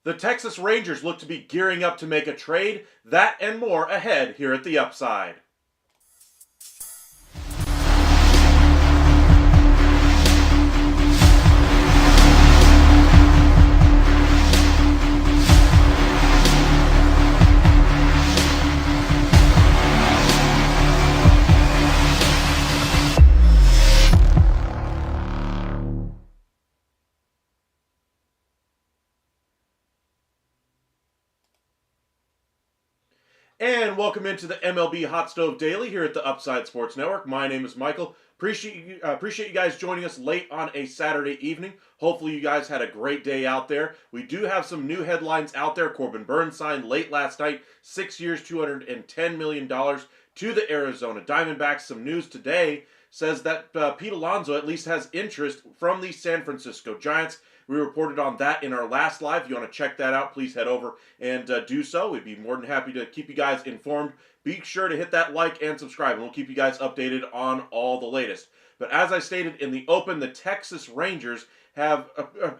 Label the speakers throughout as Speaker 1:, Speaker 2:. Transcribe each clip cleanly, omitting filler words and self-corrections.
Speaker 1: The Texas Rangers look to be gearing up to make a trade. That and more ahead here at the Upside. And welcome into the MLB Hot Stove Daily here at the Upside Sports Network. My name is Michael. Appreciate you guys joining us late on a Saturday evening. Hopefully you guys had a great day out there. We do have some new headlines out there. Corbin Burnes signed late last night, 6 years, $210 million to the Arizona Diamondbacks. Some news today says that Pete Alonso at least has interest from the San Francisco Giants. We reported on that in our last live. If you want to check that out, please head over and do so. We'd be more than happy to keep you guys informed. Be sure to hit that like and subscribe, and we'll keep you guys updated on all the latest. But as I stated in the open, the Texas Rangers have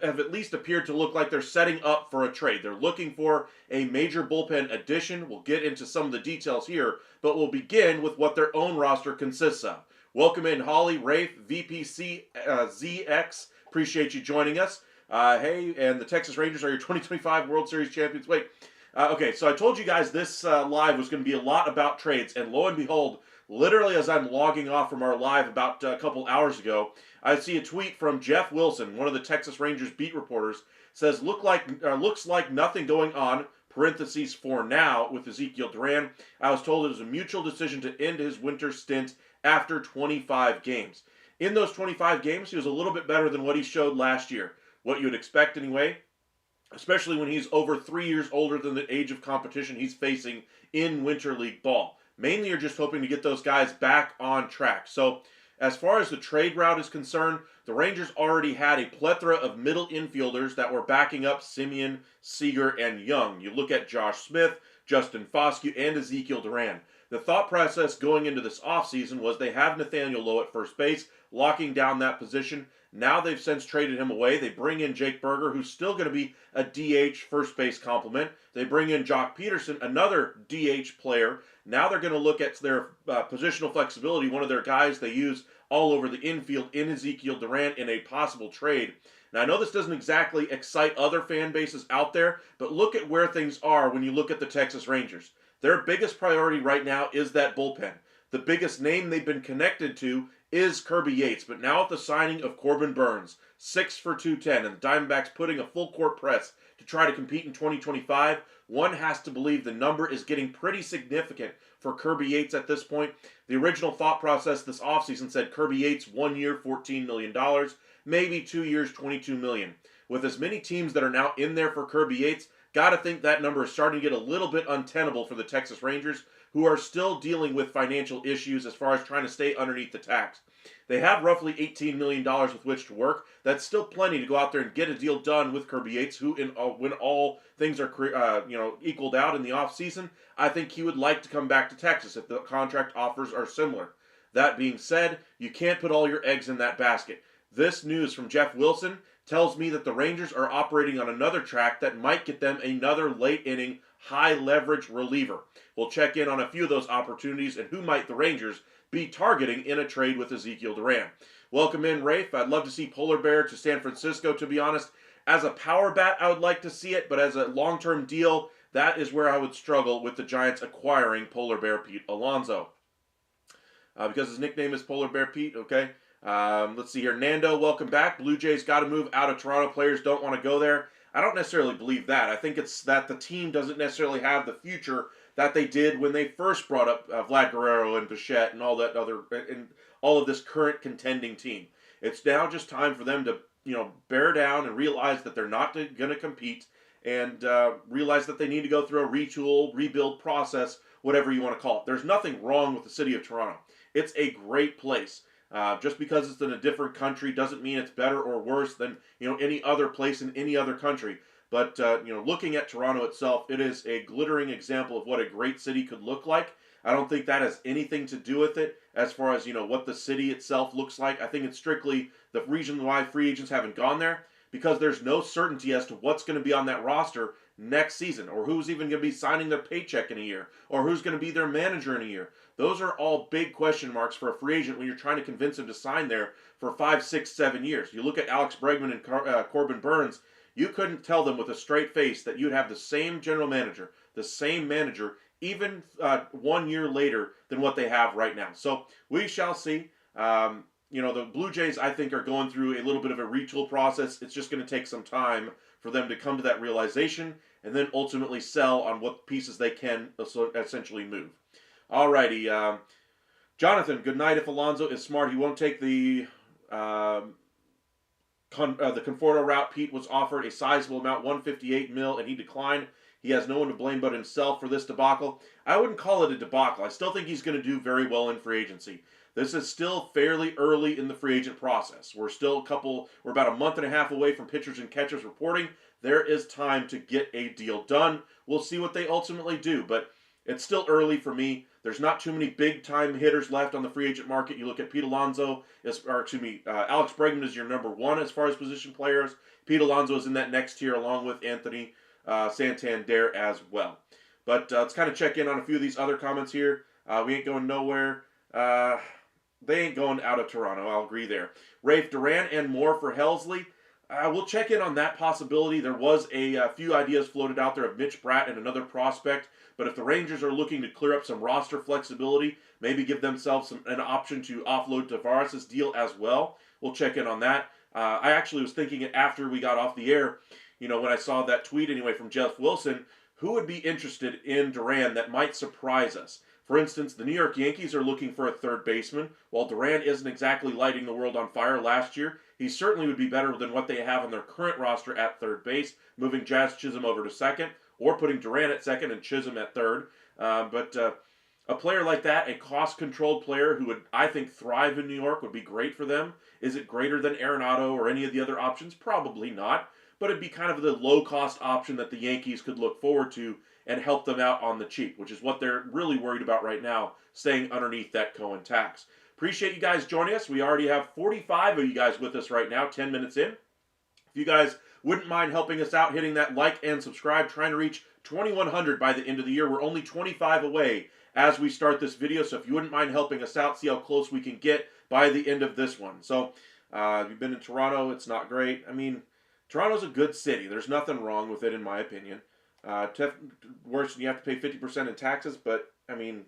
Speaker 1: at least appeared to look like they're setting up for a trade. They're looking for a major bullpen addition. We'll get into some of the details here, but we'll begin with what their own roster consists of. Welcome in Holly, Rafe, VPC, ZX. Appreciate you joining us. Hey, and the Texas Rangers are your 2025 World Series champions. Wait, okay, so I told you guys this live was going to be a lot about trades, and lo and behold, literally as I'm logging off from our live about a couple hours ago, I see a tweet from Jeff Wilson, one of the Texas Rangers beat reporters, says, looks like nothing going on, parentheses for now, with Ezequiel Duran. I was told it was a mutual decision to end his winter stint after 25 games. In those 25 games, he was a little bit better than what he showed last year. What you would expect anyway, especially when he's over 3 years older than the age of competition he's facing in Winter League ball. Mainly you're just hoping to get those guys back on track. So as far as the trade route is concerned, the Rangers already had a plethora of middle infielders that were backing up Semien, Seager, and Young. You look at Josh Smith, Justin Foscue, and Ezequiel Duran. The thought process going into this offseason was they have Nathaniel Lowe at first base, locking down that position. Now they've since traded him away. They bring in Jake Berger, who's still going to be a DH first base complement. They bring in Jock Peterson, another DH player. Now they're going to look at their positional flexibility, one of their guys they use all over the infield in Ezequiel Duran in a possible trade. Now, I know this doesn't exactly excite other fan bases out there, but look at where things are when you look at the Texas Rangers. Their biggest priority right now is that bullpen. The biggest name they've been connected to is Kirby Yates, but now with the signing of Corbin Burnes, 6 for 210, and the Diamondbacks putting a full court press to try to compete in 2025, one has to believe the number is getting pretty significant for Kirby Yates at this point. The original thought process this offseason said Kirby Yates 1 year, $14 million, maybe 2 years, $22 million. With as many teams that are now in there for Kirby Yates, gotta think that number is starting to get a little bit untenable for the Texas Rangers, who are still dealing with financial issues as far as trying to stay underneath the tax. They have roughly $18 million with which to work. That's still plenty to go out there and get a deal done with Kirby Yates, who, when all things are equaled out in the offseason, I think he would like to come back to Texas if the contract offers are similar. That being said, you can't put all your eggs in that basket. This news from Jeff Wilson tells me that the Rangers are operating on another track that might get them another late-inning, high-leverage reliever. We'll check in on a few of those opportunities and who might the Rangers be targeting in a trade with Ezequiel Duran. Welcome in, Rafe. I'd love to see Polar Bear to San Francisco, to be honest. As a power bat, I would like to see it, but as a long-term deal, that is where I would struggle with the Giants acquiring Polar Bear Pete Alonso. Because his nickname is Polar Bear Pete, okay? Let's see here. Nando, welcome back. Blue Jays got to move out of Toronto. Players don't want to go there. I don't necessarily believe that. I think it's that the team doesn't necessarily have the future that they did when they first brought up Vlad Guerrero and Bichette and all that other and all of this current contending team. It's now just time for them to bear down and realize that they're not going to compete and realize that they need to go through a retool, rebuild process, whatever you want to call it. There's nothing wrong with the city of Toronto. It's a great place. Just because it's in a different country doesn't mean it's better or worse than any other place in any other country. But looking at Toronto itself, it is a glittering example of what a great city could look like. I don't think that has anything to do with it as far as what the city itself looks like. I think it's strictly the reason why free agents haven't gone there, because there's no certainty as to what's going to be on that roster next season, or who's even going to be signing their paycheck in a year, or who's going to be their manager in a year. Those are all big question marks for a free agent when you're trying to convince him to sign there for 5, 6, 7 years. You look at Alex Bregman and Corbin Burns, you couldn't tell them with a straight face that you'd have the same general manager, the same manager, even 1 year later than what they have right now. So we shall see. The Blue Jays, I think, are going through a little bit of a retool process. It's just going to take some time for them to come to that realization and then ultimately sell on what pieces they can essentially move. Alrighty, Jonathan, good night. If Alonso is smart, he won't take the Conforto route. Pete was offered a sizable amount, $158 million, and he declined. He has no one to blame but himself for this debacle. I wouldn't call it a debacle. I still think he's going to do very well in free agency. This is still fairly early in the free agent process. We're about a month and a half away from pitchers and catchers reporting. There is time to get a deal done. We'll see what they ultimately do, but it's still early for me. There's not too many big-time hitters left on the free agent market. You look at Alex Bregman is your number one as far as position players. Pete Alonso is in that next tier along with Anthony Santander as well. But let's kind of check in on a few of these other comments here. We ain't going nowhere. They ain't going out of Toronto. I'll agree there. Rafe, Duran and more for Helsley. We'll check in on that possibility. There was a few ideas floated out there of Mitch Bratt and another prospect. But if the Rangers are looking to clear up some roster flexibility, maybe give themselves an option to offload Tavares' deal as well, we'll check in on that. I actually was thinking it after we got off the air, when I saw that tweet anyway from Jeff Wilson, who would be interested in Duran that might surprise us? For instance, the New York Yankees are looking for a third baseman. While Duran isn't exactly lighting the world on fire last year, he certainly would be better than what they have on their current roster at third base, moving Jazz Chisholm over to second, or putting Duran at second and Chisholm at third. But a player like that, a cost-controlled player who would, I think, thrive in New York, would be great for them. Is it greater than Arenado or any of the other options? Probably not. But it'd be kind of the low-cost option that the Yankees could look forward to and help them out on the cheap, which is what they're really worried about right now, staying underneath that Cohen tax. Appreciate you guys joining us. We already have 45 of you guys with us right now, 10 minutes in. If you guys wouldn't mind helping us out, hitting that like and subscribe, trying to reach 2,100 by the end of the year. We're only 25 away as we start this video, so if you wouldn't mind helping us out, see how close we can get by the end of this one. So, if you've been in Toronto, it's not great. I mean, Toronto's a good city. There's nothing wrong with it, in my opinion. Worse than you have to pay 50% in taxes, but, I mean,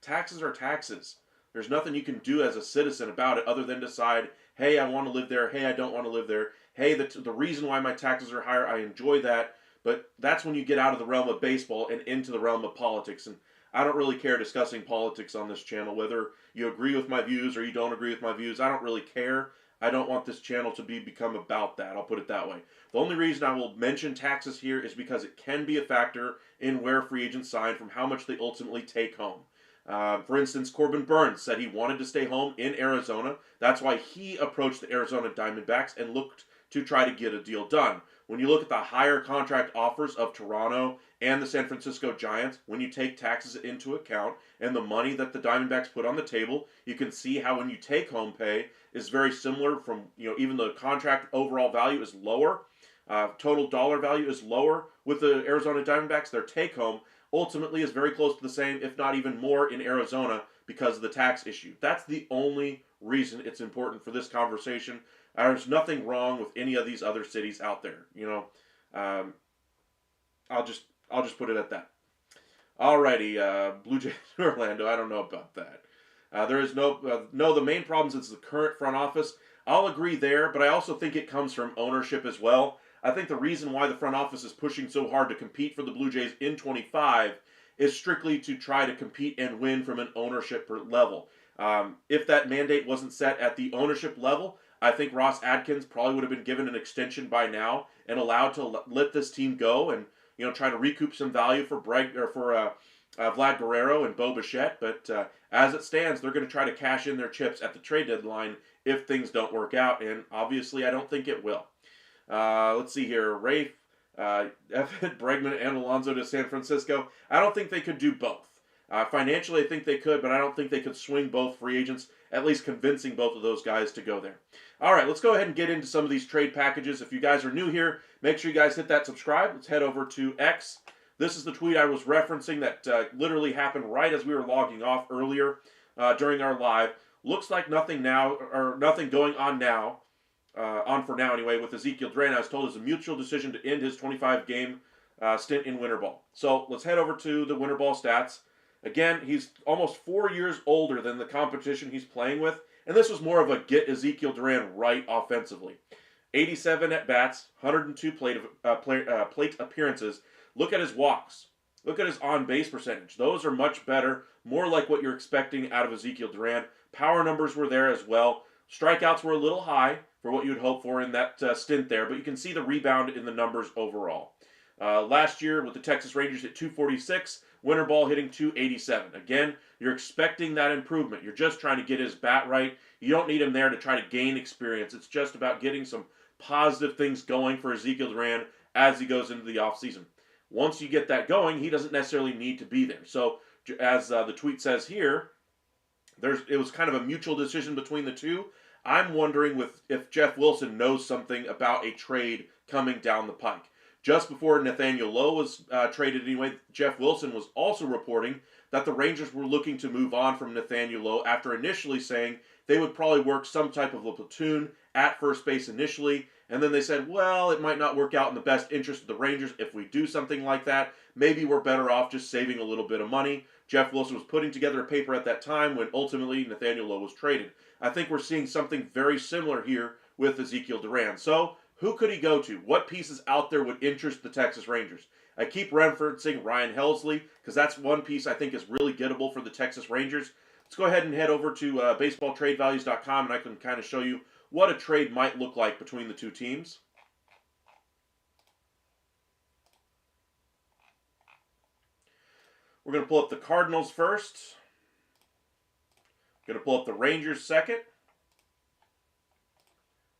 Speaker 1: taxes are taxes. There's nothing you can do as a citizen about it other than decide, hey, I want to live there, hey, I don't want to live there, hey, the reason why my taxes are higher, I enjoy that, but that's when you get out of the realm of baseball and into the realm of politics, and I don't really care discussing politics on this channel, whether you agree with my views or you don't agree with my views, I don't really care. I don't want this channel to become about that. I'll put it that way. The only reason I will mention taxes here is because it can be a factor in where free agents sign from how much they ultimately take home. For instance, Corbin Burns said he wanted to stay home in Arizona. That's why he approached the Arizona Diamondbacks and looked to try to get a deal done. When you look at the higher contract offers of Toronto and the San Francisco Giants, when you take taxes into account and the money that the Diamondbacks put on the table, you can see how when you take home pay is very similar from, even the contract overall value is lower, total dollar value is lower with the Arizona Diamondbacks. Their take home ultimately is very close to the same, if not even more, in Arizona because of the tax issue. That's the only reason it's important for this conversation. There's nothing wrong with any of these other cities out there. I'll just put it at that. Alrighty, Blue Jays Orlando. I don't know about that. There is the main problems is the current front office. I'll agree there, but I also think it comes from ownership as well. I think the reason why the front office is pushing so hard to compete for the Blue Jays in 25 is strictly to try to compete and win from an ownership level. If that mandate wasn't set at the ownership level, I think Ross Adkins probably would have been given an extension by now and allowed to let this team go and try to recoup some value for Vlad Guerrero and Bo Bichette. But as it stands, they're going to try to cash in their chips at the trade deadline if things don't work out, and obviously I don't think it will. Let's see here. Rafe, Bregman and Alonso to San Francisco. I don't think they could do both. Financially, I think they could, but I don't think they could swing both free agents, at least convincing both of those guys to go there. All right, let's go ahead and get into some of these trade packages. If you guys are new here, make sure you guys hit that subscribe. Let's head over to X. This is the tweet I was referencing that literally happened right as we were logging off earlier during our live. Looks like nothing now, or nothing going on now, on for now anyway, with Ezequiel Duran. I was told it's a mutual decision to end his 25-game stint in winter ball. So let's head over to the winter ball stats. Again, he's almost 4 years older than the competition he's playing with, and this was more of a get Ezequiel Duran right offensively. 87 at-bats, 102 plate appearances. Look at his walks. Look at his on-base percentage. Those are much better, more like what you're expecting out of Ezequiel Duran. Power numbers were there as well. Strikeouts were a little high for what you'd hope for in that stint there, but you can see the rebound in the numbers overall. Last year with the Texas Rangers at 246, winter ball hitting 287. Again, you're expecting that improvement. You're just trying to get his bat right. You don't need him there to try to gain experience. It's just about getting some positive things going for Ezequiel Duran as he goes into the offseason. Once you get that going, he doesn't necessarily need to be there. So, as the tweet says here, it was kind of a mutual decision between the two. I'm wondering if Jeff Wilson knows something about a trade coming down the pike. Just before Nathaniel Lowe was traded anyway, Jeff Wilson was also reporting that the Rangers were looking to move on from Nathaniel Lowe after initially saying they would probably work some type of a platoon at first base initially, and then they said, well, it might not work out in the best interest of the Rangers if we do something like that. Maybe we're better off just saving a little bit of money. Jeff Wilson was putting together a paper at that time when ultimately Nathaniel Lowe was traded. I think we're seeing something very similar here with Ezequiel Duran. So, who could he go to? What pieces out there would interest the Texas Rangers? I keep referencing Ryan Helsley because that's one piece I think is really gettable for the Texas Rangers. Let's go ahead and head over to baseballtradevalues.com and I can kind of show you what a trade might look like between the two teams. We're going to pull up the Cardinals first. Going to pull up the Rangers second.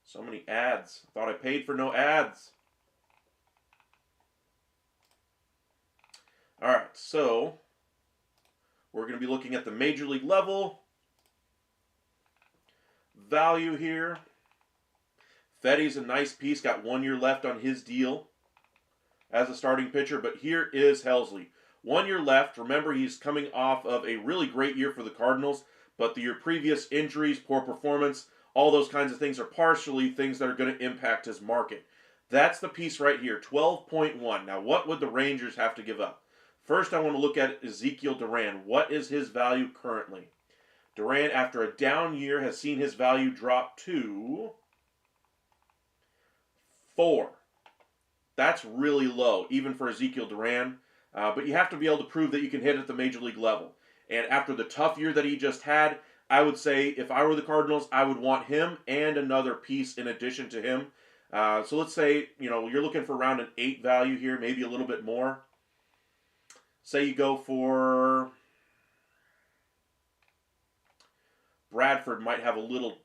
Speaker 1: So many ads. Thought I paid for no ads. All right, so we're going to be looking at the major league level value here. Fetty's a nice piece. Got 1 year left on his deal as a starting pitcher. But here is Helsley. 1 year left. Remember, he's coming off of a really great year for the Cardinals. But the year previous, injuries, poor performance, all those kinds of things are partially things that are going to impact his market. That's the piece right here, 12.1. Now, what would the Rangers have to give up? First, I want to look at Ezequiel Duran. What is his value currently? Duran, after a down year, has seen his value drop to 4. That's really low, even for Ezequiel Duran. But you have to be able to prove that you can hit at the major league level. And after the tough year that he just had, I would say if I were the Cardinals, I would want him and another piece in addition to him. So let's say, you're looking for around an 8 value here, maybe a little bit more. Say you go for Bradford might have a little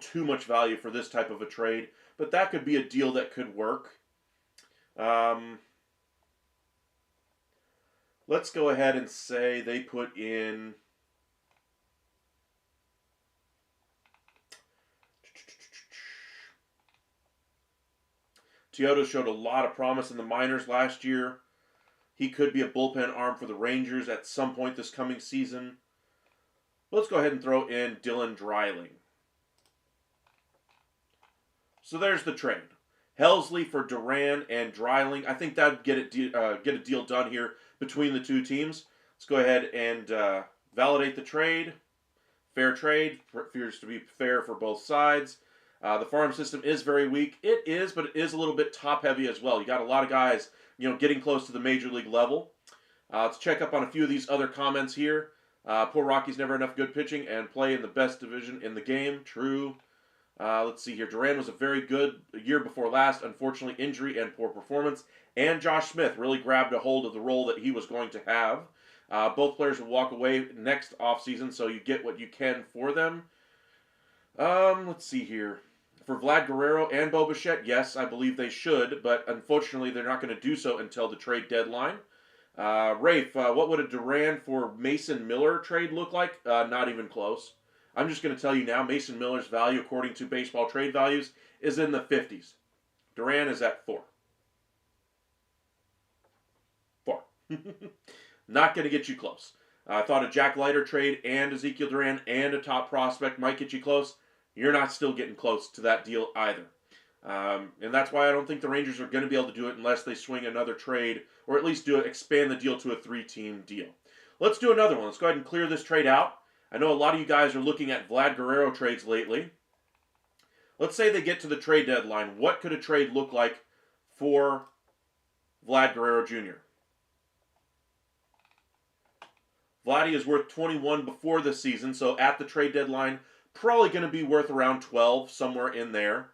Speaker 1: too much value for this type of a trade, but that could be a deal that could work. Let's go ahead and say they put in Teodo showed a lot of promise in the minors last year. He could be a bullpen arm for the Rangers at some point this coming season. Let's go ahead and throw in Dylan Dreiling. So there's the trade. Helsley for Duran and Dreiling. I think that would get a deal done here between the two teams. Let's go ahead and validate the trade. Fair trade. Appears to be fair for both sides. The farm system is very weak. It is, but it is a little bit top-heavy as well. You got a lot of guys, getting close to the major league level. Let's check up on a few of these other comments here. Poor Rockies never enough good pitching and play in the best division in the game. True. Let's see here. Duran was a very good year before last. Unfortunately, injury and poor performance. And Josh Smith really grabbed a hold of the role that he was going to have. Both players will walk away next offseason, so you get what you can for them. Let's see here. For Vlad Guerrero and Bo Bichette, yes, I believe they should, but unfortunately they're not going to do so until the trade deadline. Rafe, what would a Duran for Mason Miller trade look like? Not even close. I'm just going to tell you now, Mason Miller's value, according to baseball trade values, is in the 50s. Duran is at 4. 4. Not going to get you close. I thought a Jack Leiter trade and Ezequiel Duran and a top prospect might get you close. You're not still getting close to that deal either. And that's why I don't think the Rangers are going to be able to do it unless they swing another trade or at least expand the deal to a 3-team deal. Let's do another one. Let's go ahead and clear this trade out. I know a lot of you guys are looking at Vlad Guerrero trades lately. Let's say they get to the trade deadline. What could a trade look like for Vlad Guerrero Jr.? Vladdy is worth 21 before the season, so at the trade deadline, probably going to be worth around 12, somewhere in there.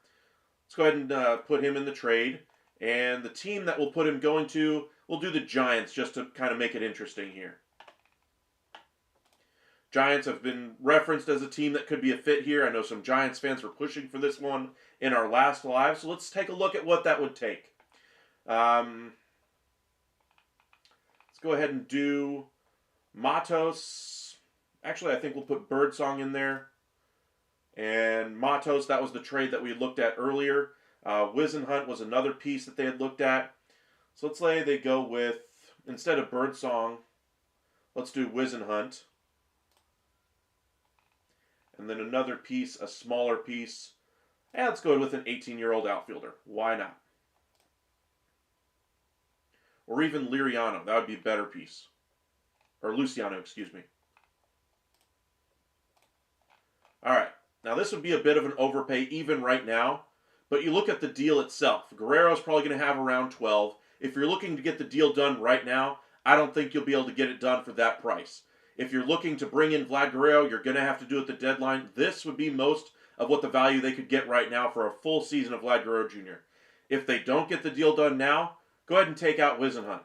Speaker 1: Let's go ahead and put him in the trade. And the team that we'll put him going to, we'll do the Giants just to kind of make it interesting here. Giants have been referenced as a team that could be a fit here. I know some Giants fans were pushing for this one in our last live, so let's take a look at what that would take. Let's go ahead and do Matos. Actually, I think we'll put Birdsong in there. And Matos, that was the trade that we looked at earlier. Wizenhunt was another piece that they had looked at. So let's say they go with, instead of Birdsong, let's do Wizenhunt. And then another piece, a smaller piece. And let's go with an 18-year-old outfielder. Why not? Or even Liriano. That would be a better piece. Or Luciano, excuse me. All right. Now, this would be a bit of an overpay even right now. But you look at the deal itself. Guerrero's probably going to have around 12. If you're looking to get the deal done right now, I don't think you'll be able to get it done for that price. If you're looking to bring in Vlad Guerrero, you're going to have to do it at the deadline. This would be most of what the value they could get right now for a full season of Vlad Guerrero Jr. If they don't get the deal done now, go ahead and take out Wizenhunt.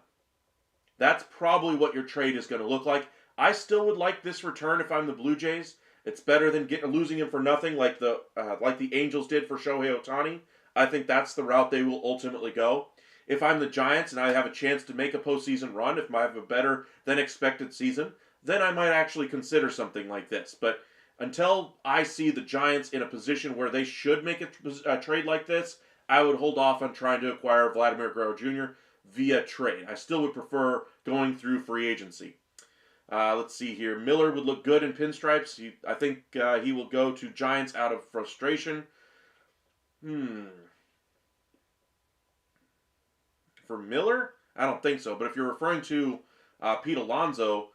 Speaker 1: That's probably what your trade is going to look like. I still would like this return if I'm the Blue Jays. It's better than losing him for nothing like the Angels did for Shohei Ohtani. I think that's the route they will ultimately go. If I'm the Giants and I have a chance to make a postseason run, if I have a better than expected season, then I might actually consider something like this. But until I see the Giants in a position where they should make a trade like this, I would hold off on trying to acquire Vladimir Guerrero Jr. via trade. I still would prefer going through free agency. Let's see here. Miller would look good in pinstripes. I think he will go to Giants out of frustration. For Miller? I don't think so. But if you're referring to Pete Alonso,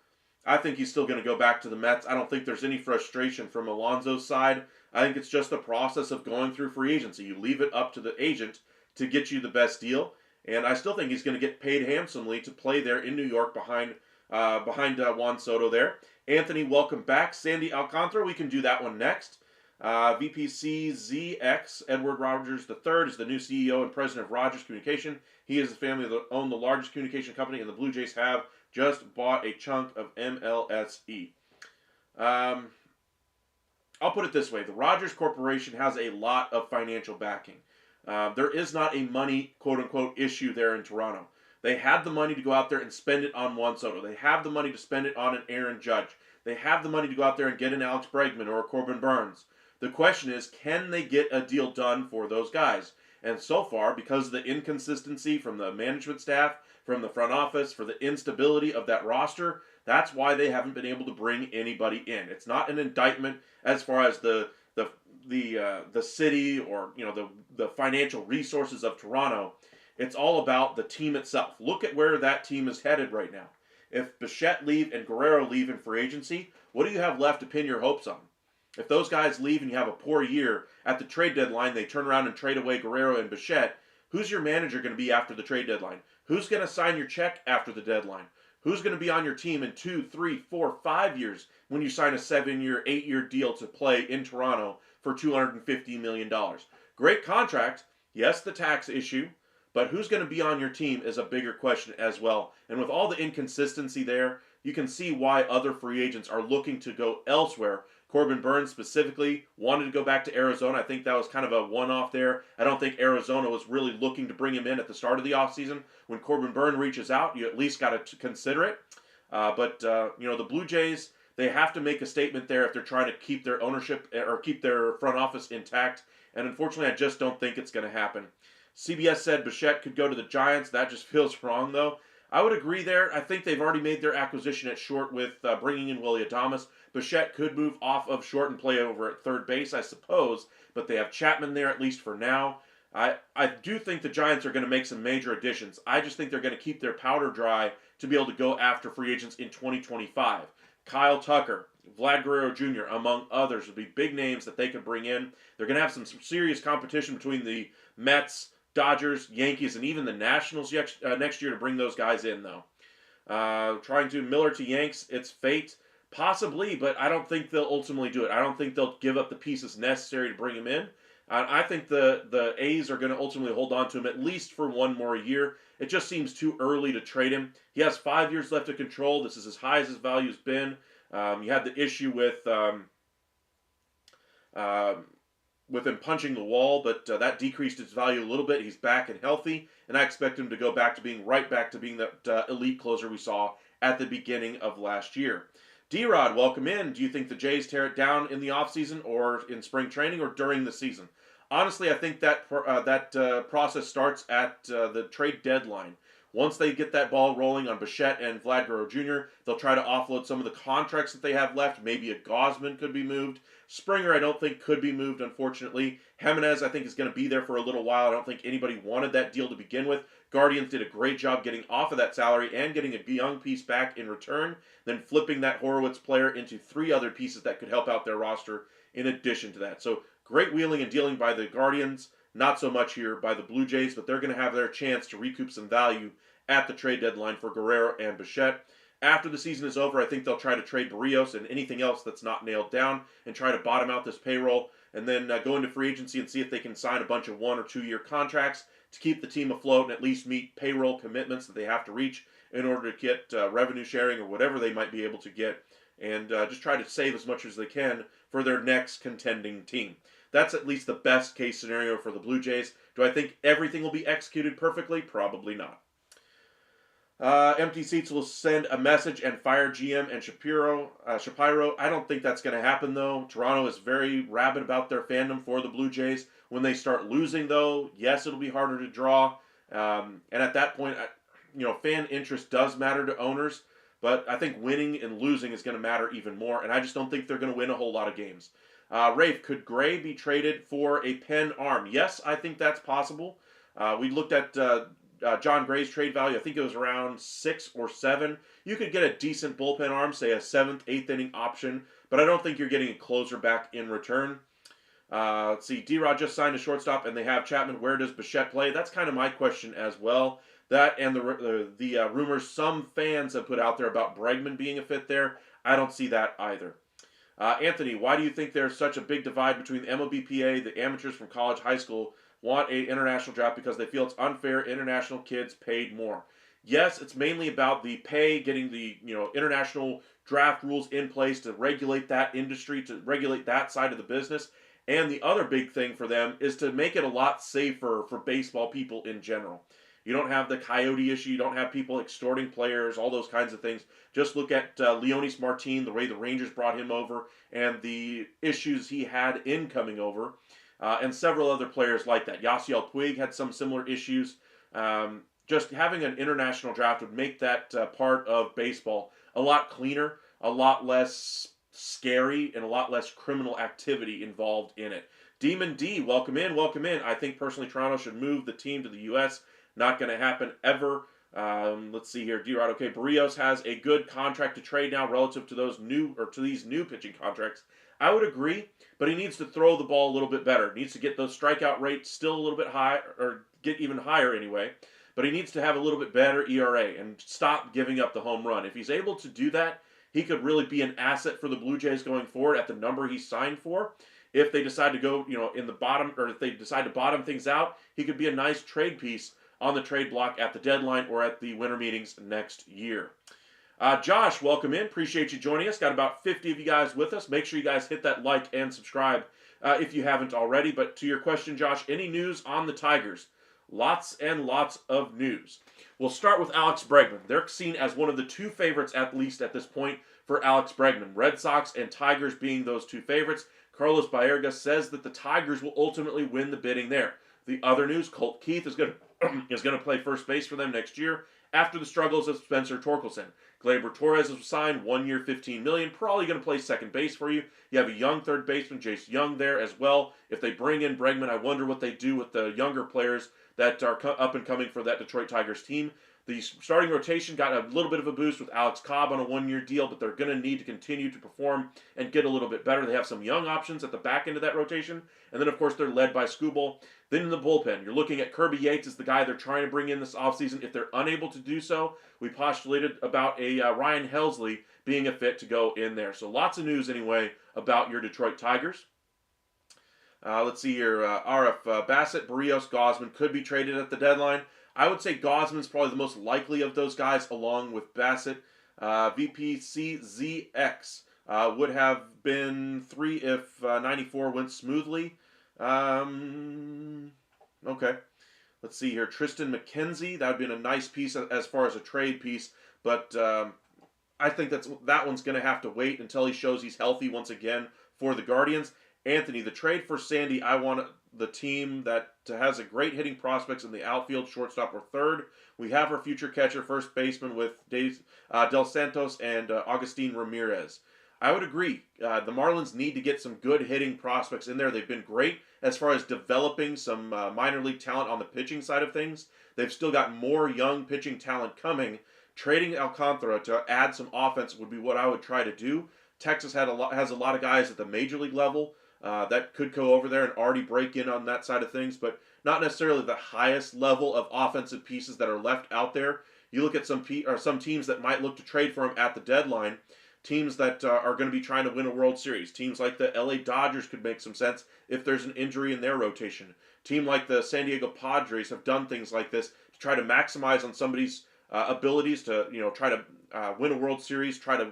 Speaker 1: I think he's still going to go back to the Mets. I don't think there's any frustration from Alonso's side. I think it's just the process of going through free agency. You leave it up to the agent to get you the best deal. And I still think he's going to get paid handsomely to play there in New York behind Juan Soto there. Anthony, welcome back. Sandy Alcantara, we can do that one next. VPC ZX, Edward Rogers III, is the new CEO and president of Rogers Communication. He is the family that own the largest communication company, and the Blue Jays have just bought a chunk of MLSE. I'll put it this way. The Rogers Corporation has a lot of financial backing. There is not a money, quote-unquote, issue there in Toronto. They had the money to go out there and spend it on Juan Soto. They have the money to spend it on an Aaron Judge. They have the money to go out there and get an Alex Bregman or a Corbin Burns. The question is, can they get a deal done for those guys? And so far, because of the inconsistency from the management staff, from the front office, for the instability of that roster, that's why they haven't been able to bring anybody in. It's not an indictment as far as the city or the financial resources of Toronto. It's all about the team itself. Look at where that team is headed right now. If Bichette leave and Guerrero leave in free agency, what do you have left to pin your hopes on? If those guys leave and you have a poor year, at the trade deadline they turn around and trade away Guerrero and Bichette, who's your manager going to be after the trade deadline? Who's going to sign your check after the deadline? Who's going to be on your team in 2, 3, 4, 5 years when you sign a 7-year, 8-year deal to play in Toronto for $250 million? Great contract. Yes, the tax issue. But who's going to be on your team is a bigger question as well. And with all the inconsistency there, you can see why other free agents are looking to go elsewhere, Corbin Burns specifically wanted to go back to Arizona. I think that was kind of a one-off there. I don't think Arizona was really looking to bring him in at the start of the offseason. When Corbin Burns reaches out, you at least got to consider it. But the Blue Jays, they have to make a statement there if they're trying to keep their ownership or keep their front office intact. And unfortunately, I just don't think it's going to happen. CBS said Bichette could go to the Giants. That just feels wrong, though. I would agree there. I think they've already made their acquisition at short with bringing in Willy Adames. Bichette could move off of short and play over at third base, I suppose, but they have Chapman there at least for now. I do think the Giants are going to make some major additions. I just think they're going to keep their powder dry to be able to go after free agents in 2025. Kyle Tucker, Vlad Guerrero Jr., among others, would be big names that they could bring in. They're going to have some serious competition between the Mets, Dodgers, Yankees, and even the Nationals next year to bring those guys in, though. Trying to Miller to Yanks, it's fate. Possibly, but I don't think they'll ultimately do it. I don't think they'll give up the pieces necessary to bring him in. I think the A's are going to ultimately hold on to him at least for one more year. It just seems too early to trade him. He has 5 years left to control. This is as high as his value's been. You had the issue with him punching the wall, but that decreased his value a little bit. He's back and healthy, and I expect him to go back to being that elite closer we saw at the beginning of last year. D-Rod, welcome in. Do you think the Jays tear it down in the offseason or in spring training or during the season? Honestly, I think that process starts at the trade deadline. Once they get that ball rolling on Bichette and Vlad Guerrero Jr., they'll try to offload some of the contracts that they have left. Maybe a Gosman could be moved. Springer, I don't think, could be moved, unfortunately. Jimenez, I think, is going to be there for a little while. I don't think anybody wanted that deal to begin with. Guardians did a great job getting off of that salary and getting a young piece back in return, then flipping that Horowitz player into 3 other pieces that could help out their roster in addition to that. So great wheeling and dealing by the Guardians. Not so much here by the Blue Jays, but they're going to have their chance to recoup some value at the trade deadline for Guerrero and Bichette. After the season is over, I think they'll try to trade Barrios and anything else that's not nailed down and try to bottom out this payroll and then go into free agency and see if they can sign a bunch of 1 or 2 year contracts to keep the team afloat and at least meet payroll commitments that they have to reach in order to get revenue sharing or whatever they might be able to get and just try to save as much as they can for their next contending team. That's at least the best case scenario for the Blue Jays. Do I think everything will be executed perfectly? Probably not. Empty seats will send a message and fire GM and Shapiro. I don't think that's going to happen, though. Toronto is very rabid about their fandom for the Blue Jays. When they start losing, though, yes, it'll be harder to draw. And at that point, fan interest does matter to owners. But I think winning and losing is going to matter even more. And I just don't think they're going to win a whole lot of games. Rafe, could Gray be traded for a pen arm? Yes, I think that's possible. We looked at John Gray's trade value. I think it was around 6 or 7. You could get a decent bullpen arm, say a 7th, 8th inning option, but I don't think you're getting a closer back in return. Let's see, D-Rod just signed a shortstop, and they have Chapman. Where does Bichette play? That's kind of my question as well. That and the rumors some fans have put out there about Bregman being a fit there. I don't see that either. Anthony, why do you think there's such a big divide between the MLBPA, the amateurs from college, high school, want an international draft because they feel it's unfair international kids paid more? Yes, it's mainly about the pay, getting the international draft rules in place to regulate that industry, to regulate that side of the business. And the other big thing for them is to make it a lot safer for baseball people in general. You don't have the coyote issue. You don't have people extorting players, all those kinds of things. Just look at Leonis Martin, the way the Rangers brought him over, and the issues he had in coming over, and several other players like that. Yasiel Puig had some similar issues. Just having an international draft would make that part of baseball a lot cleaner, a lot less scary, and a lot less criminal activity involved in it. Demon D, welcome in, welcome in. I think personally Toronto should move the team to the U.S., not going to happen ever. Let's see here. D-Rod, okay, Barrios has a good contract to trade now relative to these new pitching contracts. I would agree, but he needs to throw the ball a little bit better. He needs to get those strikeout rates still a little bit high, or get even higher anyway. But he needs to have a little bit better ERA and stop giving up the home run. If he's able to do that, he could really be an asset for the Blue Jays going forward at the number he signed for. If they decide to go, in the bottom, or if they decide to bottom things out, he could be a nice trade piece on the trade block at the deadline or at the winter meetings next year. Josh, welcome in. Appreciate you joining us. Got about 50 of you guys with us. Make sure you guys hit that like and subscribe if you haven't already. But to your question, Josh, any news on the Tigers? Lots and lots of news. We'll start with Alex Bregman. They're seen as one of the two favorites, at least at this point, for Alex Bregman. Red Sox and Tigers being those two favorites. Carlos Baerga says that the Tigers will ultimately win the bidding there. The other news, Colt Keith is going to play first base for them next year after the struggles of Spencer Torkelson. Gleyber Torres was signed 1 year, $15 million, probably going to play second base for you. You have a young third baseman, Jace Young, there as well. If they bring in Bregman, I wonder what they do with the younger players that are up and coming for that Detroit Tigers team. The starting rotation got a little bit of a boost with Alex Cobb on a 1-year deal, but they're going to need to continue to perform and get a little bit better. They have some young options at the back end of that rotation. And then, of course, they're led by Skubal. Then in the bullpen, you're looking at Kirby Yates as the guy they're trying to bring in this offseason. If they're unable to do so, we postulated about a Ryan Helsley being a fit to go in there. So lots of news anyway about your Detroit Tigers. Let's see here. RF Bassett, Barrios, Gausman could be traded at the deadline. I would say Gausman's probably the most likely of those guys, along with Bassett. VPCZX would have been 3 if 94 went smoothly. Okay. Let's see here. Tristan McKenzie, that would be a nice piece as far as a trade piece, but I think that one's going to have to wait until he shows he's healthy once again for the Guardians. Anthony, the trade for Sandy, I want the team that has a great hitting prospects in the outfield, shortstop, or third. We have our future catcher, first baseman with Del Santos and Agustin Ramirez. I would agree. The Marlins need to get some good hitting prospects in there. They've been great as far as developing some minor league talent on the pitching side of things. They've still got more young pitching talent coming. Trading Alcantara to add some offense would be what I would try to do. Texas has a lot of guys at the major league level that could go over there and already break in on that side of things, but not necessarily the highest level of offensive pieces that are left out there. You look at some teams that might look to trade for him at the deadline, teams that are going to be trying to win a World Series. Teams like the LA Dodgers could make some sense if there's an injury in their rotation. Team like the San Diego Padres have done things like this to try to maximize on somebody's abilities to try to win a World Series, try to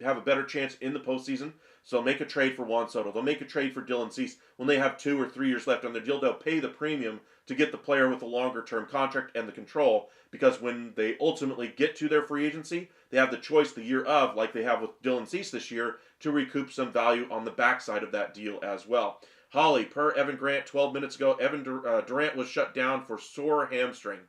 Speaker 1: have a better chance in the postseason. So they'll make a trade for Juan Soto. They'll make a trade for Dylan Cease. When they have 2 or 3 years left on their deal, they'll pay the premium to get the player with a longer-term contract and the control, because when they ultimately get to their free agency, they have the choice the year of, like they have with Dylan Cease this year, to recoup some value on the backside of that deal as well. Holly, per Evan Grant 12 minutes ago, Evan Durant was shut down for sore hamstring.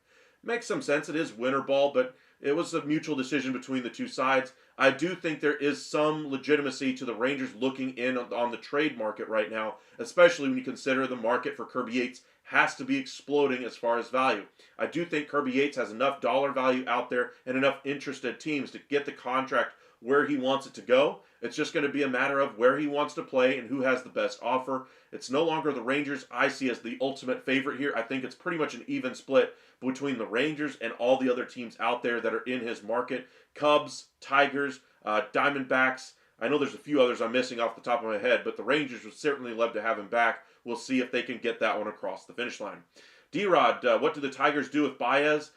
Speaker 1: Makes some sense. It is winter ball, but it was a mutual decision between the two sides. I do think there is some legitimacy to the Rangers looking in on the trade market right now, especially when you consider the market for Kirby Yates has to be exploding as far as value. I do think Kirby Yates has enough dollar value out there and enough interested teams to get the contract where he wants it to go. It's just going to be a matter of where he wants to play and who has the best offer. It's no longer the Rangers I see as the ultimate favorite here. I think it's pretty much an even split between the Rangers and all the other teams out there that are in his market. Cubs, Tigers, Diamondbacks. I know there's a few others I'm missing off the top of my head, but the Rangers would certainly love to have him back. We'll see if they can get that one across the finish line. D-Rod, what do the Tigers do with Baez?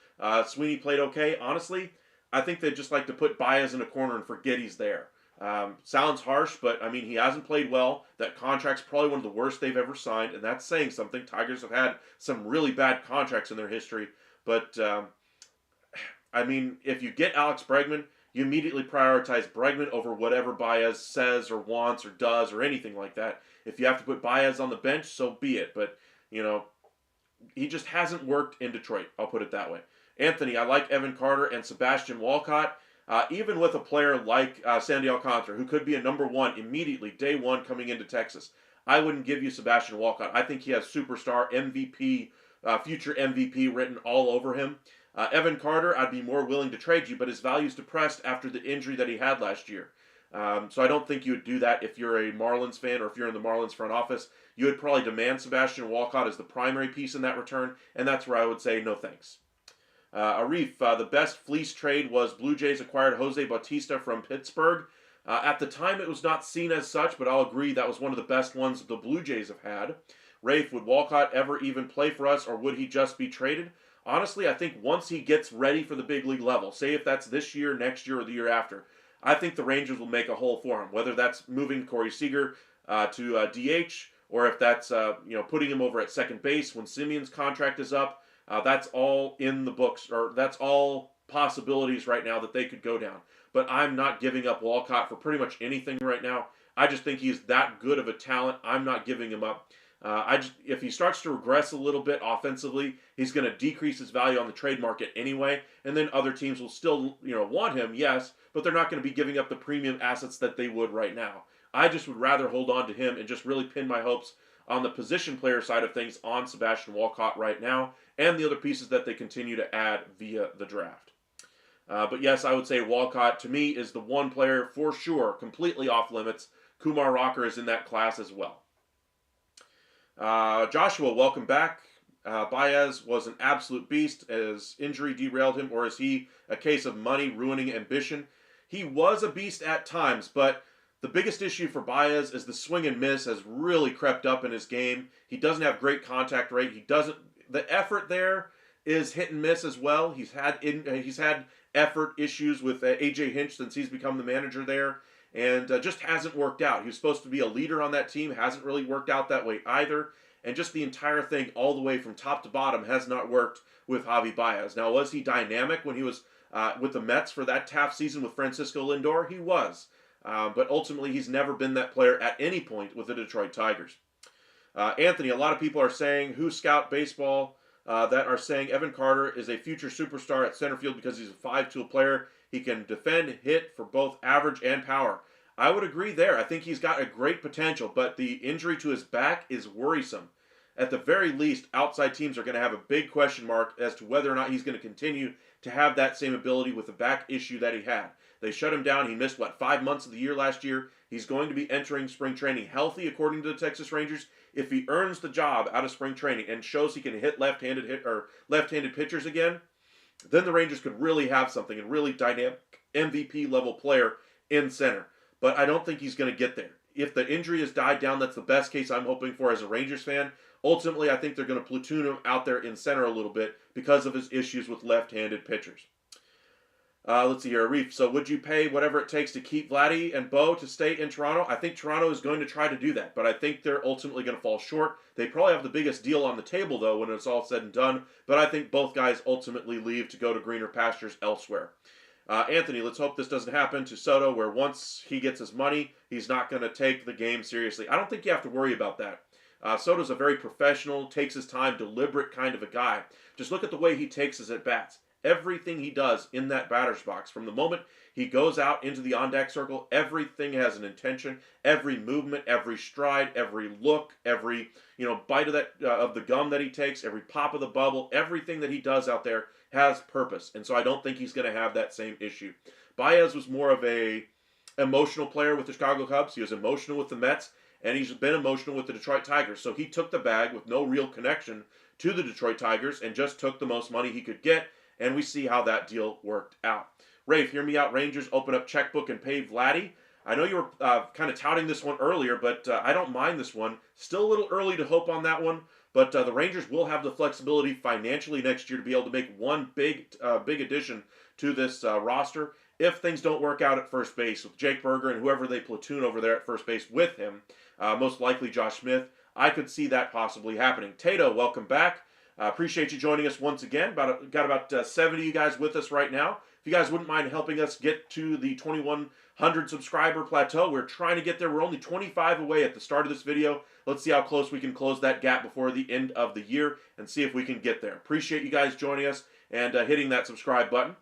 Speaker 1: Sweeney played okay. Honestly, I think they'd just like to put Baez in a corner and forget he's there. Sounds harsh, but I mean, he hasn't played well. That contract's probably one of the worst they've ever signed, and that's saying something. Tigers have had some really bad contracts in their history, but I mean, if you get Alex Bregman, you immediately prioritize Bregman over whatever Baez says or wants or does or anything like that. If you have to put Baez on the bench, so be it. But, he just hasn't worked in Detroit. I'll put it that way. Anthony, I like Evan Carter and Sebastian Walcott. Even with a player like Sandy Alcantara, who could be a number 1 immediately, day 1 coming into Texas, I wouldn't give you Sebastian Walcott. I think he has superstar MVP, future MVP written all over him. Evan Carter, I'd be more willing to trade you, but his value's depressed after the injury that he had last year. So I don't think you would do that if you're a Marlins fan or if you're in the Marlins front office. You would probably demand Sebastian Walcott as the primary piece in that return, and that's where I would say no thanks. Arif, the best fleece trade was Blue Jays acquired Jose Bautista from Pittsburgh. At the time, it was not seen as such, but I'll agree that was one of the best ones the Blue Jays have had. Rafe, would Walcott ever even play for us, or would he just be traded? honestly, I think once he gets ready for the big league level, say if that's this year, next year, or the year after, I think the Rangers will make a hole for him. Whether that's moving Corey Seager to DH, or if that's putting him over at second base when Simeon's contract is up, that's all in the books, or that's all possibilities right now that they could go down. But I'm not giving up Walcott for pretty much anything right now. I just think he's that good of a talent. I'm not giving him up. If he starts to regress a little bit offensively, he's going to decrease his value on the trade market anyway, and then other teams will still want him, yes, but they're not going to be giving up the premium assets that they would right now. I just would rather hold on to him and just really pin my hopes on the position player side of things on Sebastian Walcott right now, and the other pieces that they continue to add via the draft. But yes, I would say Walcott, to me, is the one player for sure, completely off limits. Kumar Rocker is in that class as well. Joshua, welcome back. Baez was an absolute beast. As injury derailed him, or is he a case of money ruining ambition? He was a beast at times, but the biggest issue for Baez is the swing and miss has really crept up in his game. He doesn't have great contact rate. The effort there is hit and miss as well. He's had effort issues with AJ Hinch since he's become the manager there, and just hasn't worked out. He was supposed to be a leader on that team, hasn't really worked out that way either, and just the entire thing all the way from top to bottom has not worked with Javi Baez. Now, was he dynamic when he was with the Mets for that half season with Francisco Lindor? He was, but ultimately he's never been that player at any point with the Detroit Tigers. Anthony, a lot of people are saying, who scout baseball, that are saying Evan Carter is a future superstar at center field because he's a 5-tool player. He can defend, hit for both average and power. I would agree there. I think he's got a great potential, but the injury to his back is worrisome. At the very least, outside teams are going to have a big question mark as to whether or not he's going to continue to have that same ability with the back issue that he had. They shut him down. He missed, 5 months of the year last year. He's going to be entering spring training healthy, according to the Texas Rangers. If he earns the job out of spring training and shows he can hit left-handed pitchers again, then the Rangers could really have something, a really dynamic MVP level player in center. But I don't think he's going to get there. If the injury has died down, that's the best case I'm hoping for as a Rangers fan. Ultimately, I think they're going to platoon him out there in center a little bit because of his issues with left-handed pitchers. Let's see here, Arif. So would you pay whatever it takes to keep Vladdy and Bo to stay in Toronto? I think Toronto is going to try to do that, but I think they're ultimately going to fall short. They probably have the biggest deal on the table, though, when it's all said and done, but I think both guys ultimately leave to go to greener pastures elsewhere. Anthony, let's hope this doesn't happen to Soto, where once he gets his money, he's not going to take the game seriously. I don't think you have to worry about that. Soto's a very professional, takes his time, deliberate kind of a guy. Just look at the way he takes his at-bats. Everything he does in that batter's box, from the moment he goes out into the on-deck circle, everything has an intention. Every movement, every stride, every look, every bite of the gum that he takes, every pop of the bubble, everything that he does out there has purpose. And so I don't think he's going to have that same issue. Baez was more of a emotional player with the Chicago Cubs. He was emotional with the Mets, and he's been emotional with the Detroit Tigers. So he took the bag with no real connection to the Detroit Tigers and just took the most money he could get. And we see how that deal worked out. Rafe, hear me out. Rangers open up checkbook and pay Vladdy. I know you were kind of touting this one earlier, but I don't mind this one. Still a little early to hope on that one, but the Rangers will have the flexibility financially next year to be able to make one big addition to this roster if things don't work out at first base with Jake Berger and whoever they platoon over there at first base with him, most likely Josh Smith. I could see that possibly happening. Tato, welcome back. Appreciate you joining us once again. Got about 70 of you guys with us right now. If you guys wouldn't mind helping us get to the 2,100 subscriber plateau, we're trying to get there. We're only 25 away at the start of this video. Let's see how close we can close that gap before the end of the year and see if we can get there. Appreciate you guys joining us and hitting that subscribe button.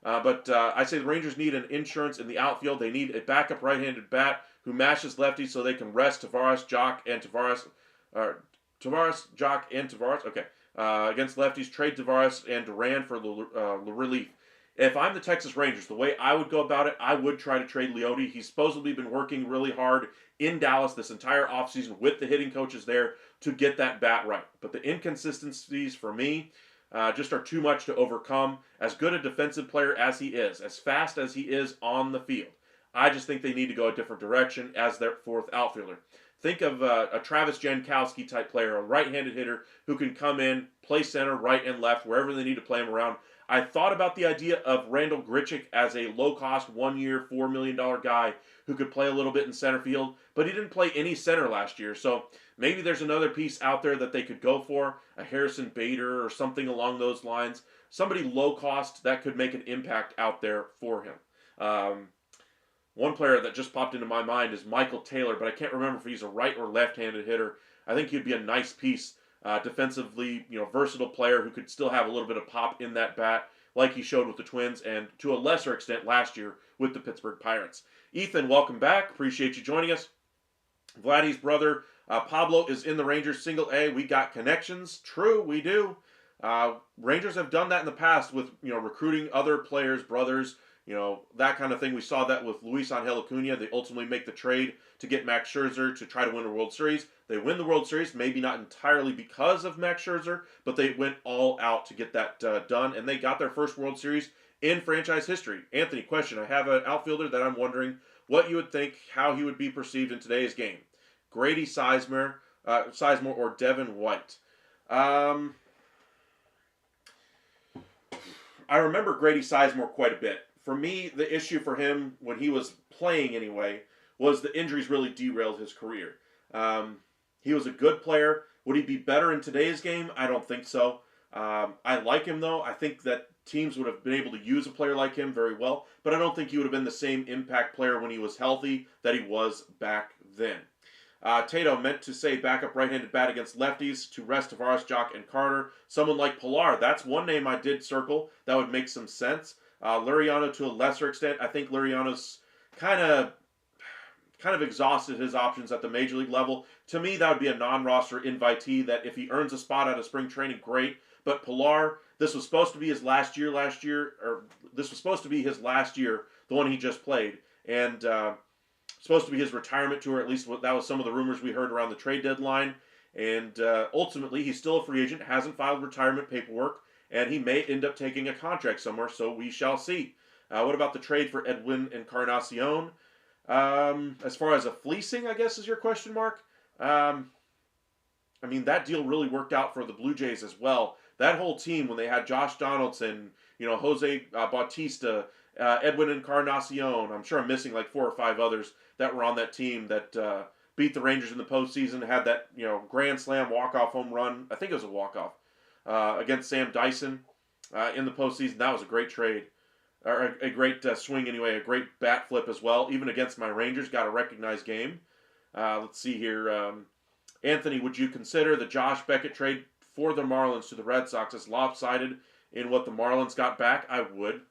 Speaker 1: I say the Rangers need an insurance in the outfield. They need a backup right-handed bat who mashes lefties so they can rest Tavares, Jock, and Tavares. Okay. Against lefties, trade Tavares and Duran for relief. If I'm the Texas Rangers, the way I would go about it, I would try to trade Leote. He's supposedly been working really hard in Dallas this entire offseason with the hitting coaches there to get that bat right. But the inconsistencies for me just are too much to overcome. As good a defensive player as he is, as fast as he is on the field, I just think they need to go a different direction as their fourth outfielder. Think of a Travis Jankowski type player, a right-handed hitter who can come in, play center, right and left, wherever they need to play him around. I thought about the idea of Randall Grichuk as a low-cost, 1-year, $4 million guy who could play a little bit in center field, but he didn't play any center last year. So maybe there's another piece out there that they could go for, a Harrison Bader or something along those lines. Somebody low-cost that could make an impact out there for him. One player that just popped into my mind is Michael Taylor, but I can't remember if he's a right or left-handed hitter. I think he'd be a nice piece defensively, versatile player who could still have a little bit of pop in that bat, like he showed with the Twins, and to a lesser extent last year with the Pittsburgh Pirates. Ethan, welcome back. Appreciate you joining us. Vladdy's brother Pablo is in the Rangers single A. We got connections. True, we do. Rangers have done that in the past with recruiting other players, brothers, that kind of thing. We saw that with Luis Angel Acuna. They ultimately make the trade to get Max Scherzer to try to win a World Series. They win the World Series, maybe not entirely because of Max Scherzer, but they went all out to get that done, and they got their first World Series in franchise history. Anthony, question. I have an outfielder that I'm wondering what you would think, how he would be perceived in today's game. Grady Sizemore or Devin White. I remember Grady Sizemore quite a bit. For me, the issue for him when he was playing anyway was the injuries really derailed his career. He was a good player. Would he be better in today's game? I don't think so. I like him though. I think that teams would have been able to use a player like him very well, but I don't think he would have been the same impact player when he was healthy that he was back then. Tato meant to say backup right-handed bat against lefties to rest Tavares, Jock, and Carter. Someone like Pilar. That's one name I did circle. That would make some sense. Liriano to a lesser extent. I think Liriano's kind of exhausted his options at the major league level. To me, that would be a non-roster invitee that if he earns a spot out of spring training, great. But Pilar, this was supposed to be his last year, this was supposed to be his last year, the one he just played. And supposed to be his retirement tour, at least that was some of the rumors we heard around the trade deadline. And ultimately, he's still a free agent, hasn't filed retirement paperwork, and he may end up taking a contract somewhere, so we shall see. What about the trade for Edwin Encarnacion? As far as a fleecing, I guess, is your question mark. That deal really worked out for the Blue Jays as well. That whole team, when they had Josh Donaldson, Jose Bautista, Edwin Encarnacion, I'm sure I'm missing like 4 or 5 others that were on that team that beat the Rangers in the postseason, had that grand slam walk-off home run. I think it was a walk-off against Sam Dyson in the postseason. That was a great trade. Or a great swing anyway, a great bat flip as well. Even against my Rangers, got a recognized game. Let's see here. Anthony, would you consider the Josh Beckett trade for the Marlins to the Red Sox as lopsided in what the Marlins got back? I would.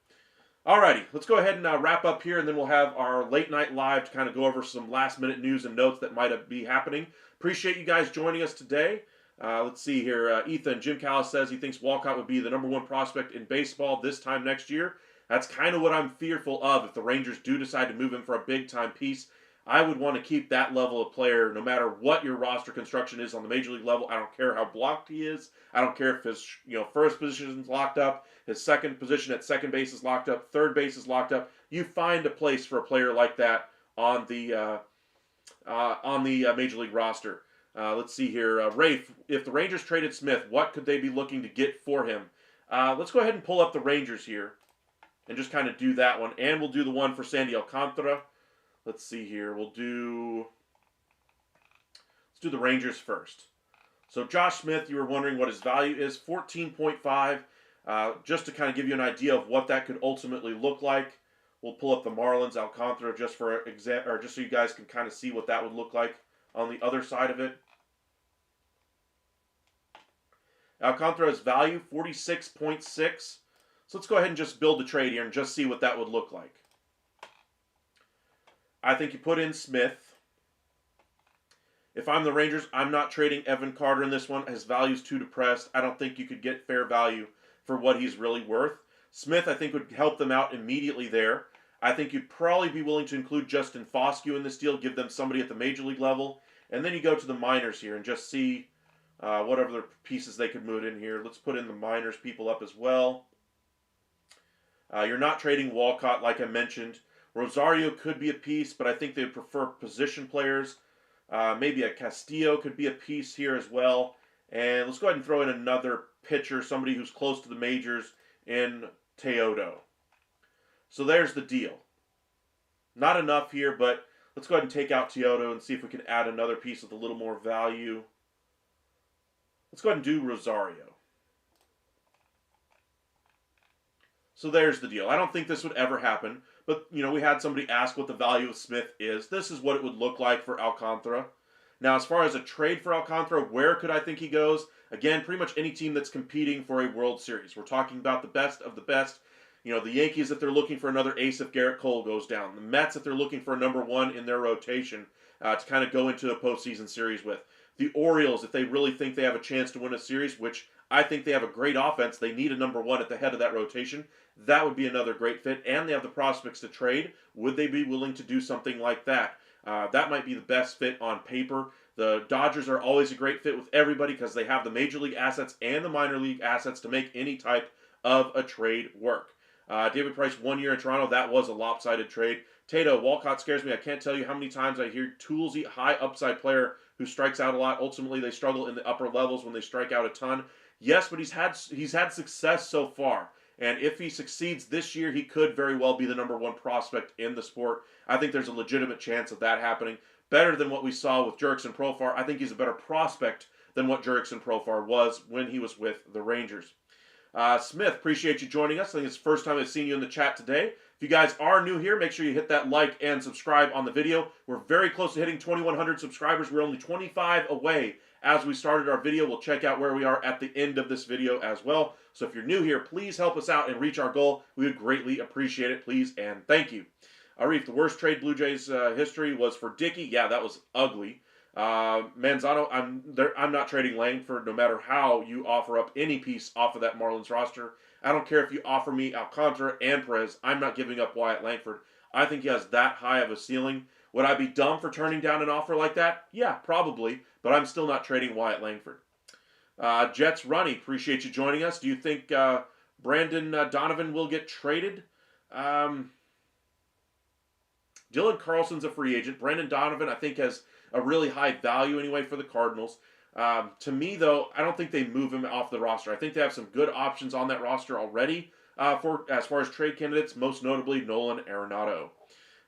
Speaker 1: Alrighty, let's go ahead and wrap up here, and then we'll have our late night live to kind of go over some last minute news and notes that might be happening. Appreciate you guys joining us today. Let's see here. Ethan, Jim Callis says he thinks Walcott would be the #1 prospect in baseball this time next year. That's kind of what I'm fearful of if the Rangers do decide to move him for a big-time piece. I would want to keep that level of player no matter what your roster construction is on the major league level. I don't care how blocked he is. I don't care if his first position is locked up, his second position at second base is locked up, third base is locked up. You find a place for a player like that on the major league roster. Let's see here. Rafe, if the Rangers traded Smith, what could they be looking to get for him? Let's go ahead and pull up the Rangers here and just kind of do that one. And we'll do the one for Sandy Alcantara. Let's see here. Let's do the Rangers first. So Josh Smith, you were wondering what his value is. 14.5. Just to kind of give you an idea of what that could ultimately look like. We'll pull up the Marlins Alcantara just for just so you guys can kind of see what that would look like on the other side of it. Alcantara's value, 46.6. So let's go ahead and just build the trade here and just see what that would look like. I think you put in Smith. If I'm the Rangers, I'm not trading Evan Carter in this one. His value's too depressed. I don't think you could get fair value for what he's really worth. Smith, I think, would help them out immediately there. I think you'd probably be willing to include Justin Foscue in this deal, give them somebody at the major league level. And then you go to the minors here and just see what other pieces they could move in here. Let's put in the minors people up as well. You're not trading Walcott, like I mentioned. Rosario could be a piece, but I think they prefer position players. Maybe a Castillo could be a piece here as well. And let's go ahead and throw in another pitcher, somebody who's close to the majors in Teodo. So there's the deal. Not enough here, but let's go ahead and take out Teodo and see if we can add another piece with a little more value. Let's go ahead and do Rosario. So there's the deal. I don't think this would ever happen, but we had somebody ask what the value of Smith is. This is what it would look like for Alcantara. Now, as far as a trade for Alcantara, where could I think he goes? Again, pretty much any team that's competing for a World Series. We're talking about the best of the best. The Yankees, if they're looking for another ace if Garrett Cole goes down. The Mets, if they're looking for a number one in their rotation to kind of go into a postseason series with. The Orioles, if they really think they have a chance to win a series, which I think they have a great offense, they need a number one at the head of that rotation. That would be another great fit, and they have the prospects to trade. Would they be willing to do something like that? That might be the best fit on paper. The Dodgers are always a great fit with everybody because they have the major league assets and the minor league assets to make any type of a trade work. David Price, 1 year in Toronto, that was a lopsided trade. Tato, Walcott scares me. I can't tell you how many times I hear toolsy, high upside player who strikes out a lot. Ultimately, they struggle in the upper levels when they strike out a ton. Yes, but he's had success so far. And if he succeeds this year, he could very well be the number one prospect in the sport. I think there's a legitimate chance of that happening. Better than what we saw with Jurickson Profar. I think he's a better prospect than what Jurickson Profar was when he was with the Rangers. Smith, appreciate you joining us. I think it's the first time I've seen you in the chat today. If you guys are new here, make sure you hit that like and subscribe on the video. We're very close to hitting 2,100 subscribers. We're only 25 away as we started our video. We'll check out where we are at the end of this video as well. So if you're new here, please help us out and reach our goal. We would greatly appreciate it, please, and thank you. Arif, the worst trade Blue Jays history was for Dickey. Yeah, that was ugly. Manzano, I'm not trading Langford no matter how you offer up any piece off of that Marlins roster. I don't care if you offer me Alcantara and Perez. I'm not giving up Wyatt Langford. I think he has that high of a ceiling. Would I be dumb for turning down an offer like that? Yeah, probably. But I'm still not trading Wyatt Langford. Jets Runny, appreciate you joining us. Do you think Brandon Donovan will get traded? Dylan Carlson's a free agent. Brandon Donovan, I think, has a really high value anyway for the Cardinals. To me, though, I don't think they move him off the roster. I think they have some good options on that roster already for as far as trade candidates, most notably Nolan Arenado.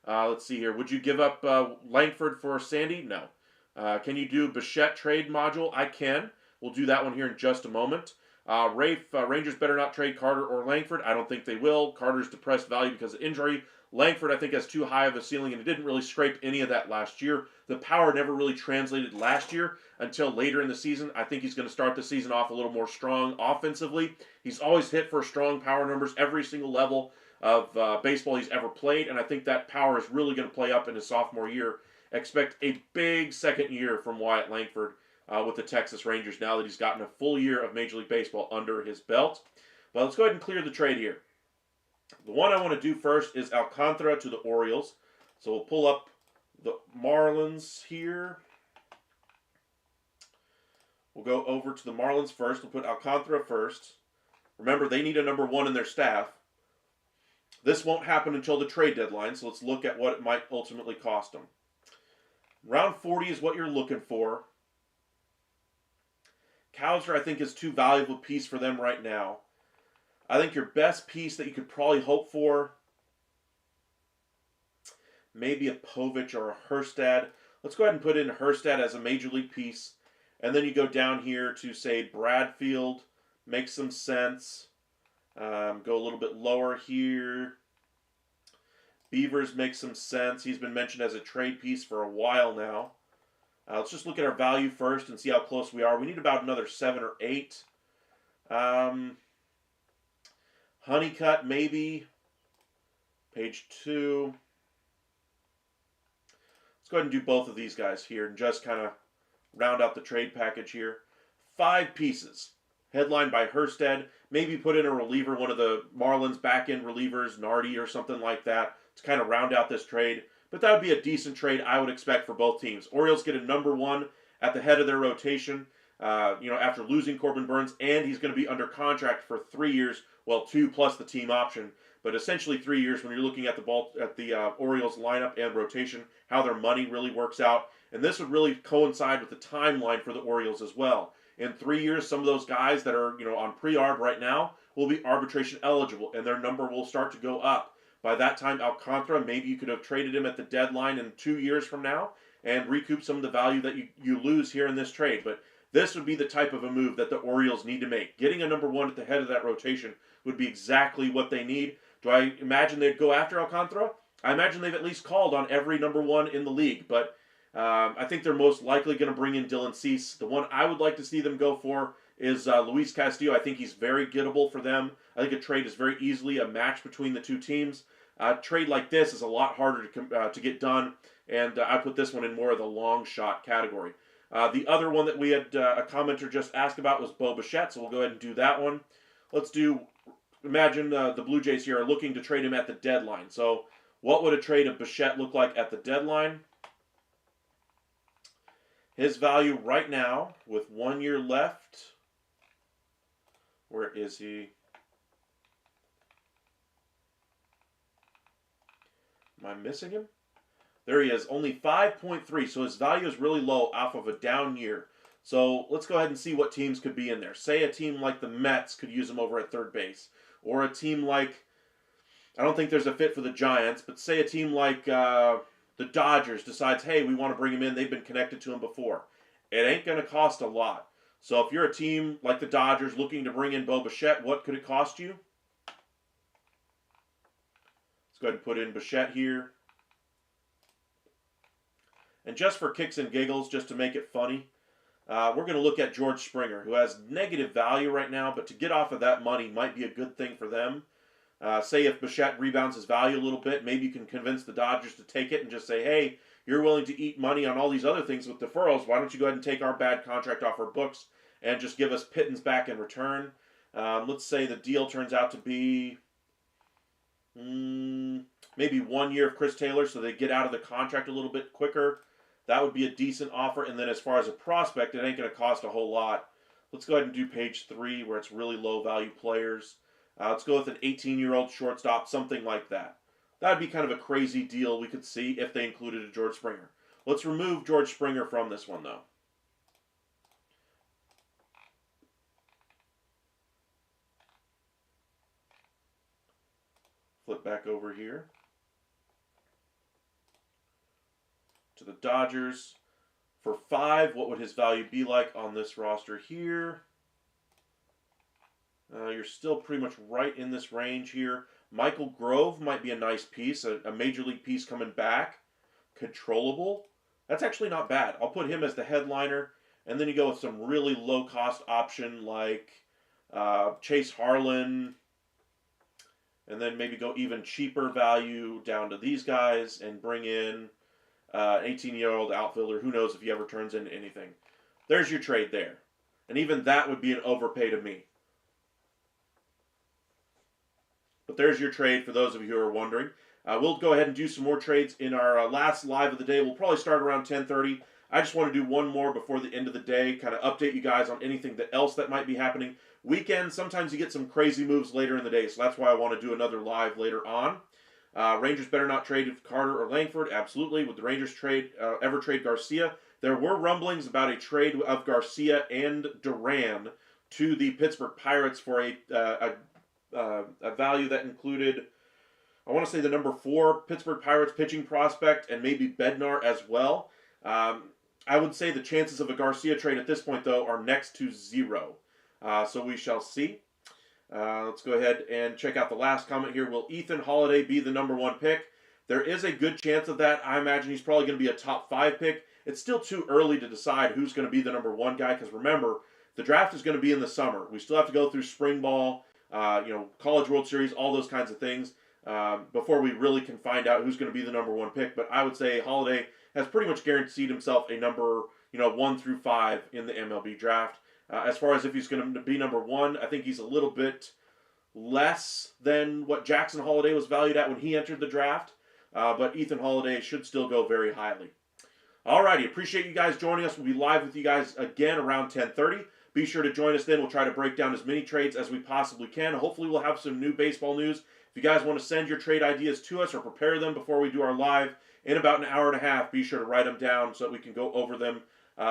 Speaker 1: Let's see here. Would you give up Langford for Sandy? No. Can you do Bichette trade module? I can. We'll do that one here in just a moment. Rafe, Rangers better not trade Carter or Langford. I don't think they will. Carter's depressed value because of injury. Langford, I think, has too high of a ceiling, and it didn't really scrape any of that last year. The power never really translated last year until later in the season. I think he's going to start the season off a little more strong offensively. He's always hit for strong power numbers every single level of baseball he's ever played, and I think that power is really going to play up in his sophomore year. Expect a big second year from Wyatt Langford with the Texas Rangers now that he's gotten a full year of Major League Baseball under his belt. But let's go ahead and clear the trade here. The one I want to do first is Alcantara to the Orioles. So we'll pull up the Marlins here. We'll go over to the Marlins first. We'll put Alcantara first. Remember, they need a number one in their staff. This won't happen until the trade deadline, so let's look at what it might ultimately cost them. Round 40 is what you're looking for. Cowser, I think, is too valuable a piece for them right now. I think your best piece that you could probably hope for, maybe a Povich or a Hurstad. Let's go ahead and put in Hurstad as a major league piece. And then you go down here to, say, Bradfield. Makes some sense. Go a little bit lower here. Beavers makes some sense. He's been mentioned as a trade piece for a while now. Let's just look at our value first and see how close we are. We need about another 7 or 8. Honeycutt, maybe. Page 2. Let's go ahead and do both of these guys here and just kind of round out the trade package here. 5 pieces. Headlined by Hurstad. Maybe put in a reliever, one of the Marlins back-end relievers, Nardi or something like that, to kind of round out this trade. But that would be a decent trade I would expect for both teams. Orioles get a number one at the head of their rotation, after losing Corbin Burns, and he's going to be under contract for 3 years, well, 2 plus the team option, but essentially 3 years when you're looking at the Orioles lineup and rotation, how their money really works out. And this would really coincide with the timeline for the Orioles as well. In 3 years, some of those guys that are on pre-arb right now will be arbitration eligible, and their number will start to go up. By that time, Alcantara, maybe you could have traded him at the deadline in 2 years from now and recoup some of the value that you lose here in this trade. But this would be the type of a move that the Orioles need to make. Getting a number one at the head of that rotation would be exactly what they need. Do I imagine they'd go after Alcantara? I imagine they've at least called on every number one in the league, but I think they're most likely going to bring in Dylan Cease. The one I would like to see them go for is Luis Castillo. I think he's very gettable for them. I think a trade is very easily a match between the two teams. A trade like this is a lot harder to get done, and I put this one in more of the long shot category. The other one that we had a commenter just asked about was Bo Bichette, so we'll go ahead and do that one. Imagine the Blue Jays here are looking to trade him at the deadline. So what would a trade of Bichette look like at the deadline? His value right now, with 1 year left, where is he? Am I missing him? There he is, only 5.3, so his value is really low off of a down year. So let's go ahead and see what teams could be in there. Say a team like the Mets could use him over at third base. Or a team like, I don't think there's a fit for the Giants, but say a team like the Dodgers decides, hey, we want to bring him in. They've been connected to him before. It ain't going to cost a lot. So if you're a team like the Dodgers looking to bring in Bo Bichette, what could it cost you? Let's go ahead and put in Bichette here. And just for kicks and giggles, just to make it funny, we're going to look at George Springer, who has negative value right now, but to get off of that money might be a good thing for them. Say if Bichette rebounds his value a little bit, maybe you can convince the Dodgers to take it and just say, hey, you're willing to eat money on all these other things with deferrals. Why don't you go ahead and take our bad contract off our books and just give us pittance back in return? Let's say the deal turns out to be maybe 1 year of Chris Taylor, so they get out of the contract a little bit quicker. That would be a decent offer. And then as far as a prospect, it ain't going to cost a whole lot. Let's go ahead and do page 3 where it's really low value players. Let's go with an 18-year-old shortstop, something like that. That would be kind of a crazy deal we could see if they included a George Springer. Let's remove George Springer from this one, though. Flip back over here to the Dodgers. For 5, what would his value be like on this roster here? You're still pretty much right in this range here. Michael Grove might be a nice piece, a major league piece coming back. Controllable. That's actually not bad. I'll put him as the headliner. And then you go with some really low-cost option like Chase Harlan. And then maybe go even cheaper value down to these guys and bring in an 18-year-old outfielder. Who knows if he ever turns into anything. There's your trade there. And even that would be an overpay to me. But there's your trade for those of you who are wondering. We'll go ahead and do some more trades in our last live of the day. We'll probably start around 10:30. I just want to do one more before the end of the day, kind of update you guys on anything else that might be happening. Weekends, sometimes you get some crazy moves later in the day, so that's why I want to do another live later on. Rangers better not trade Carter or Langford. Absolutely. Would the Rangers ever trade Garcia? There were rumblings about a trade of Garcia and Duran to the Pittsburgh Pirates for a value that included, I want to say, the number 4 Pittsburgh Pirates pitching prospect and maybe Bednar as well. I would say the chances of a Garcia trade at this point, though, are next to 0. So we shall see. Let's go ahead and check out the last comment here. Will Ethan Holiday be the number 1 pick? There is a good chance of that. I imagine he's probably going to be a top 5 pick. It's still too early to decide who's going to be the number 1 guy because remember, the draft is going to be in the summer. We still have to go through spring ball, College World Series, all those kinds of things before we really can find out who's going to be the number 1 pick. But I would say Holiday has pretty much guaranteed himself a number 1 through 5 in the MLB draft. As far as if he's going to be number 1, I think he's a little bit less than what Jackson Holiday was valued at when he entered the draft. But Ethan Holiday should still go very highly. Alrighty, appreciate you guys joining us. We'll be live with you guys again around 10:30. Be sure to join us then. We'll try to break down as many trades as we possibly can. Hopefully we'll have some new baseball news. If you guys want to send your trade ideas to us or prepare them before we do our live, in about an hour and a half. Be sure to write them down so that we can go over them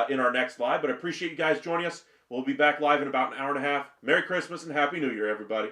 Speaker 1: in our next live. But I appreciate you guys joining us. We'll be back live in about an hour and a half. Merry Christmas and Happy New Year, everybody.